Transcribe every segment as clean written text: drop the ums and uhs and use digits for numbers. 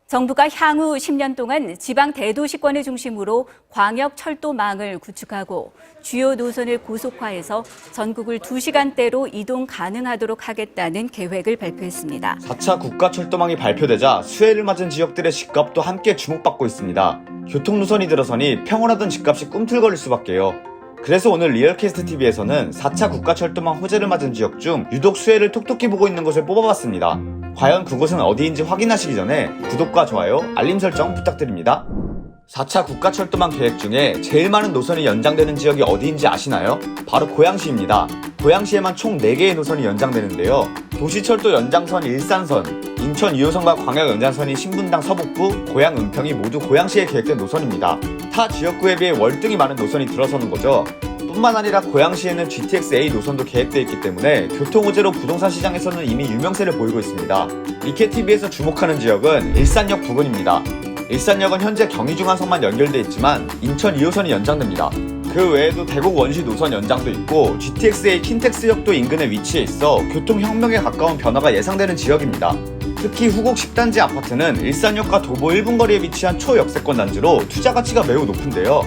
정부가 향후 10년 동안 지방 대도시권을 중심으로 광역 철도망을 구축하고 주요 노선을 고속화해서 전국을 2시간대로 이동 가능하도록 하겠다는 계획을 발표했습니다. 4차 국가철도망이 발표되자 수혜를 맞은 지역들의 집값도 함께 주목받고 있습니다. 교통노선이 들어서니 평온하던 집값이 꿈틀거릴 수밖에요. 그래서 오늘 리얼캐스트TV에서는 4차 국가철도망 호재를 맞은 지역 중 유독 수혜를 톡톡히 보고 있는 곳을 뽑아봤습니다. 과연 그곳은 어디인지 확인하시기 전에 구독과 좋아요, 알림 설정 부탁드립니다. 4차 국가철도망 계획 중에 제일 많은 노선이 연장되는 지역이 어디인지 아시나요? 바로 고양시입니다. 고양시에만 총 4개의 노선이 연장되는데요. 도시철도 연장선 일산선, 인천 2호선과 광역 연장선이 신분당 서북부, 고양 은평이 모두 고양시에 계획된 노선입니다. 타 지역구에 비해 월등히 많은 노선이 들어서는 거죠. 뿐만 아니라 고양시에는 GTX-A 노선도 계획되어 있기 때문에 교통호재로 부동산 시장에서는 이미 유명세를 보이고 있습니다. 리케TV에서 주목하는 지역은 일산역 부근입니다. 일산역은 현재 경의중앙선만 연결되어 있지만 인천 2호선이 연장됩니다. 그 외에도 대곡 원시 노선 연장도 있고 GTX-A 킨텍스역도 인근에 위치해 있어 교통혁명에 가까운 변화가 예상되는 지역입니다. 특히 후곡 10단지 아파트는 일산역과 도보 1분 거리에 위치한 초역세권 단지로 투자 가치가 매우 높은데요.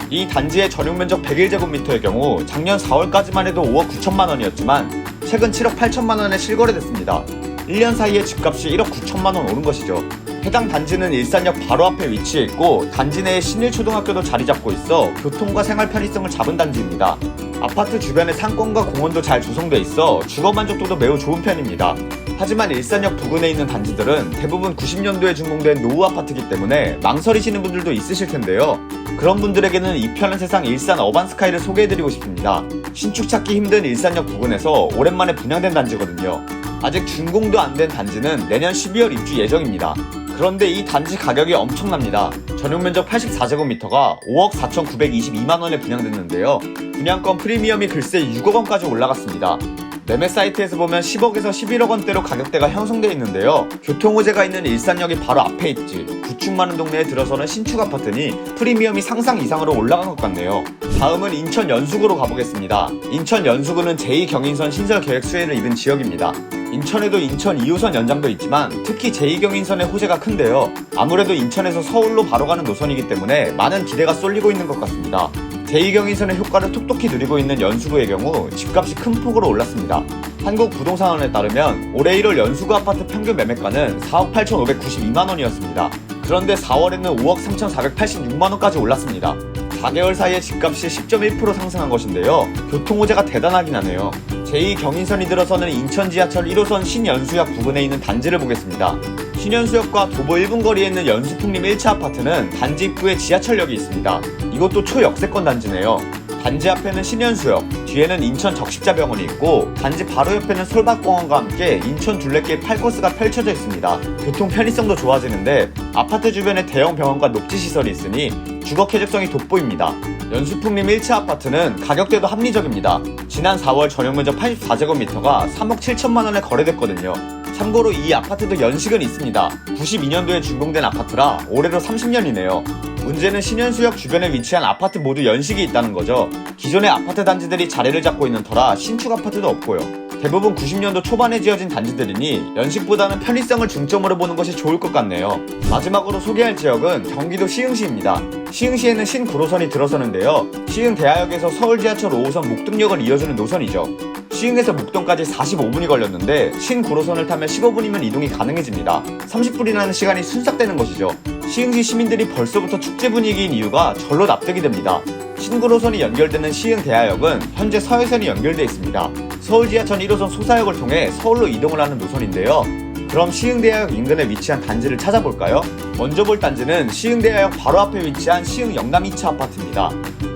이 단지의 전용면적 101제곱미터의 경우 작년 4월까지만 해도 5억 9천만 원이었지만 최근 7억 8천만 원에 실거래됐습니다. 1년 사이에 집값이 1억 9천만 원 오른 것이죠. 해당 단지는 일산역 바로 앞에 위치해 있고 단지 내에 신일초등학교도 자리 잡고 있어 교통과 생활 편의성을 잡은 단지입니다. 아파트 주변에 상권과 공원도 잘 조성돼 있어 주거 만족도도 매우 좋은 편입니다. 하지만 일산역 부근에 있는 단지들은 대부분 90년도에 준공된 노후 아파트이기 때문에 망설이시는 분들도 있으실 텐데요. 그런 분들에게는 이 편한 세상 일산 어반스카이를 소개해드리고 싶습니다. 신축 찾기 힘든 일산역 부근에서 오랜만에 분양된 단지거든요. 아직 준공도 안 된 단지는 내년 12월 입주 예정입니다. 그런데 이 단지 가격이 엄청납니다. 전용면적 84제곱미터가 5억 4,922만원에 분양됐는데요. 분양권 프리미엄이 글쎄 6억원까지 올라갔습니다. 매매 사이트에서 보면 10억에서 11억원대로 가격대가 형성되어 있는데요. 교통호재가 있는 일산역이 바로 앞에 있지 구축 많은 동네에 들어서는 신축 아파트니 프리미엄이 상상 이상으로 올라간 것 같네요. 다음은 인천 연수구로 가보겠습니다. 인천 연수구는 제2경인선 신설 계획 수혜를 입은 지역입니다. 인천에도 인천 2호선 연장도 있지만 특히 제2경인선의 호재가 큰데요. 아무래도 인천에서 서울로 바로 가는 노선이기 때문에 많은 기대가 쏠리고 있는 것 같습니다. 제2경인선의 효과를 톡톡히 누리고 있는 연수구의 경우 집값이 큰 폭으로 올랐습니다. 한국부동산원에 따르면 올해 1월 연수구 아파트 평균 매매가는 4억 8,592만원이었습니다. 그런데 4월에는 5억 3,486만원까지 올랐습니다. 4개월 사이에 집값이 10.1% 상승한 것인데요. 교통호재가 대단하긴 하네요. 제2경인선이 들어서는 인천 지하철 1호선 신연수역 부근에 있는 단지를 보겠습니다. 신연수역과 도보 1분 거리에 있는 연수풍림 1차 아파트는 단지 입구에 지하철역이 있습니다. 이것도 초역세권 단지네요. 단지 앞에는 신연수역, 뒤에는 인천 적십자병원이 있고 단지 바로 옆에는 솔밭공원과 함께 인천 둘레길 8코스가 펼쳐져 있습니다. 교통 편의성도 좋아지는데 아파트 주변에 대형 병원과 녹지시설이 있으니 주거 쾌적성이 돋보입니다. 연수풍림 1차 아파트는 가격대도 합리적입니다. 지난 4월 전용면적 84제곱미터가 3억 7천만원에 거래됐거든요. 참고로 이 아파트도 연식은 있습니다. 92년도에 준공된 아파트라 올해로 30년이네요. 문제는 신현수역 주변에 위치한 아파트 모두 연식이 있다는 거죠. 기존의 아파트 단지들이 자리를 잡고 있는 터라 신축 아파트도 없고요. 대부분 90년도 초반에 지어진 단지들이니 연식보다는 편의성을 중점으로 보는 것이 좋을 것 같네요. 마지막으로 소개할 지역은 경기도 시흥시입니다. 시흥시에는 신구로선이 들어서는데요. 시흥대하역에서 서울지하철 5호선 목동역을 이어주는 노선이죠. 시흥에서 목동까지 45분이 걸렸는데 신구로선을 타면 15분이면 이동이 가능해집니다. 30분이라는 시간이 순삭되는 것이죠. 시흥시 시민들이 벌써부터 축제 분위기인 이유가 절로 납득이 됩니다. 신구로선이 연결되는 시흥대하역은 현재 서해선이 연결되어 있습니다. 서울지하철 1호선 소사역을 통해 서울로 이동을 하는 노선인데요. 그럼 시흥대하역 인근에 위치한 단지를 찾아볼까요? 먼저 볼 단지는 시흥대하역 바로 앞에 위치한 시흥 영남 2차 아파트입니다.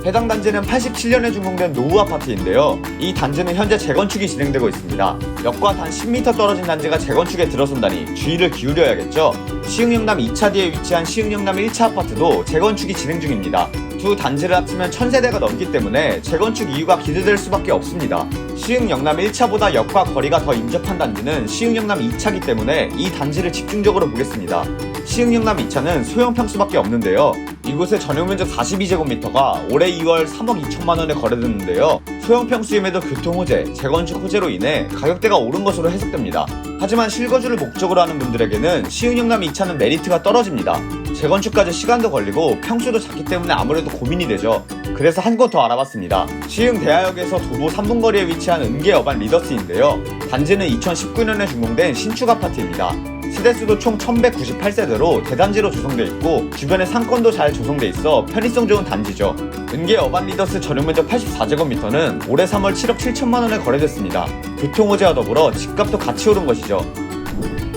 해당 단지는 87년에 준공된 노후 아파트인데요. 이 단지는 현재 재건축이 진행되고 있습니다. 역과 단 10m 떨어진 단지가 재건축에 들어선다니 주의를 기울여야겠죠. 시흥 영남 2차 뒤에 위치한 시흥 영남 1차 아파트도 재건축이 진행 중입니다. 두 단지를 합치면 1000세대가 넘기 때문에 재건축 이유가 기대될 수밖에 없습니다. 시흥 영남 1차보다 역과 거리가 더 인접한 단지는 시흥 영남 2차이기 때문에 이 단지를 집중적으로 보겠습니다. 시흥 영남 2차는 소형 평수밖에 없는데요. 이곳의 전용 면적 42제곱미터가 올해 2월 3억 2천만 원에 거래됐는데요. 소형 평수임에도 교통호재, 재건축 호재로 인해 가격대가 오른 것으로 해석됩니다. 하지만 실거주를 목적으로 하는 분들에게는 시운영남이 이차는 메리트가 떨어집니다. 재건축까지 시간도 걸리고 평수도 작기 때문에 아무래도 고민이 되죠. 그래서 한 곳 더 알아봤습니다. 시흥 대하역에서 도보 3분 거리에 위치한 은계 어반 리더스인데요. 단지는 2019년에 준공된 신축 아파트입니다. 세대수도 총 1198세대로 대단지로 조성돼 있고 주변에 상권도 잘 조성돼 있어 편의성 좋은 단지죠. 은계 어반 리더스 전용 면적 84제곱미터는 올해 3월 7억 7천만 원에 거래됐습니다. 교통호재와 더불어 집값도 같이 오른 것이죠.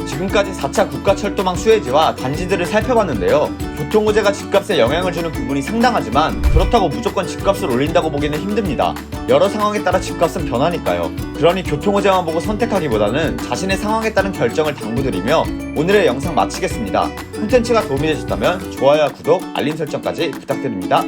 지금까지 4차 국가철도망 수혜지와 단지들을 살펴봤는데요. 교통호재가 집값에 영향을 주는 부분이 상당하지만 그렇다고 무조건 집값을 올린다고 보기는 힘듭니다. 여러 상황에 따라 집값은 변하니까요. 그러니 교통호재만 보고 선택하기보다는 자신의 상황에 따른 결정을 당부드리며 오늘의 영상 마치겠습니다. 콘텐츠가 도움이 되셨다면 좋아요와 구독, 알림 설정까지 부탁드립니다.